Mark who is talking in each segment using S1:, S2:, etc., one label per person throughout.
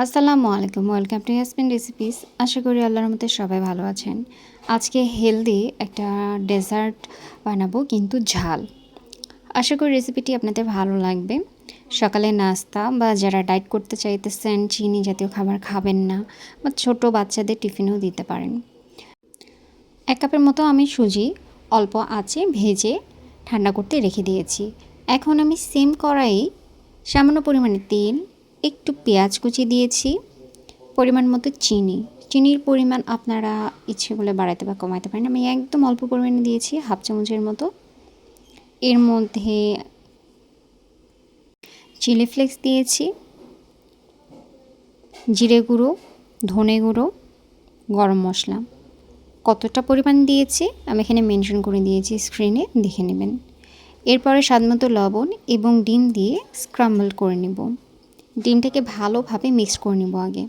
S1: আসসালামু আলাইকুম, welcome to Yasmin recipes. আশা করি আল্লাহর রহমতে সবাই ভালো আছেন। আজকে হেলদি একটা ডেজার্ট বানাবো, কিন্তু ঝাল। আশা করি রেসিপিটি আপনাদের ভালো লাগবে। সকালে নাস্তা বা যারা ডায়েট করতে চাইতেছেন, চিনি জাতীয় খাবার খাবেন না, বা ছোট বাচ্চাদের টিফিনেও দিতে পারেন। 1 কাপের মতো আমি সুজি অল্প আঁচে ভেজে ঠান্ডা করতে রেখে দিয়েছি। এখন আমি সেম কড়াইয়ে সামান্য পরিমাণে তেল, একটু পেঁয়াজ কুচি দিয়েছি, পরিমাণ মতো চিনি। চিনির পরিমাণ আপনারা ইচ্ছে করলে বাড়াতে বা কমাতে পারেন। আমি একদম অল্প পরিমাণে দিয়েছি, হাফ চামচের মতো। এর মধ্যে চিলি ফ্লেক্স দিয়েছি, জিরে গুঁড়ো, ধনে গুঁড়ো, গরম মশলা। কতটা পরিমাণ দিয়েছি আমি এখানে মেনশন করে দিয়েছি, স্ক্রিনে দেখে নেবেন। এরপরে স্বাদমতো লবণ এবং ডিম দিয়ে স্ক্রাম্বল করে নেব। ডিমটাকে ভালোভাবে মিক্স করে নেব আগে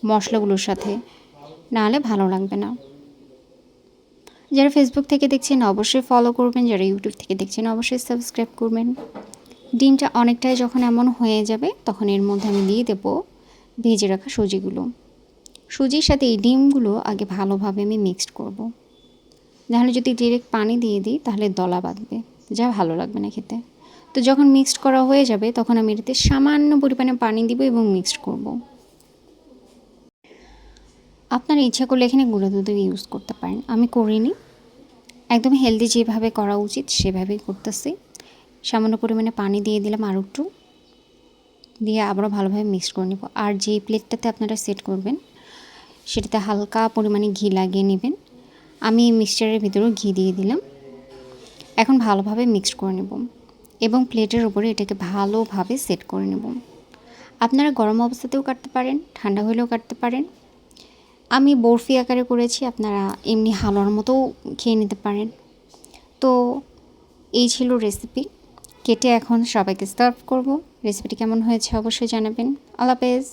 S1: মশলাগুলোর সাথে, নাহলে ভালো লাগবে না। যারা ফেসবুক থেকে দেখছেন অবশ্যই ফলো করবেন, যারা ইউটিউব থেকে দেখছেন অবশ্যই সাবস্ক্রাইব করবেন। ডিমটা অনেকটাই যখন এমন হয়ে যাবে, তখন এর মধ্যে আমি দিয়ে দেব ভেজে রাখা সুজিগুলো। সুজির সাথে এই ডিমগুলো আগে ভালোভাবে আমি মিক্সড করব। নাহলে যদি ডিরেক্ট পানি দিয়ে দিই তাহলে দলা বাঁধবে, যা ভালো লাগবে না খেতে। তো যখন মিক্সড করা হয়ে যাবে, তখন আমি এটাতে সামান্য পরিমাণে পানি দিব এবং মিক্সড করব। আপনারা ইচ্ছা করলে এখানে গুঁড়ো দুধও ইউজ করতে পারেন, আমি করিনি। একদম হেলদি যেভাবে করা উচিত সেভাবেই করতেছি। সামান্য পরিমাণে পানি দিয়ে দিলাম আর একটু, দিয়ে আবারও ভালোভাবে মিক্স করে নেব। আর যে প্লেটটাতে আপনারা সেট করবেন সেটাতে হালকা পরিমাণে ঘি লাগিয়ে নেবেন। আমি মিক্সচারের ভিতরেও ঘি দিয়ে দিলাম। এখন ভালোভাবে মিক্সড করে নেব এবং প্লেটের উপরে এটাকে ভালোভাবে সেট করে নেব। আপনারা গরম অবস্থাতেও কাটতে পারেন, ঠান্ডা হলেও কাটতে পারেন। আমি বরফি আকারে করেছি, আপনারা এমনি হালুয়ার মতোও খেয়ে নিতে পারেন। তো এই ছিল রেসিপি। কেটে এখন সবাইকে সার্ভ করব। রেসিপিটি কেমন হয়েছে অবশ্যই জানাবেন। আল্লাহ হাফেজ।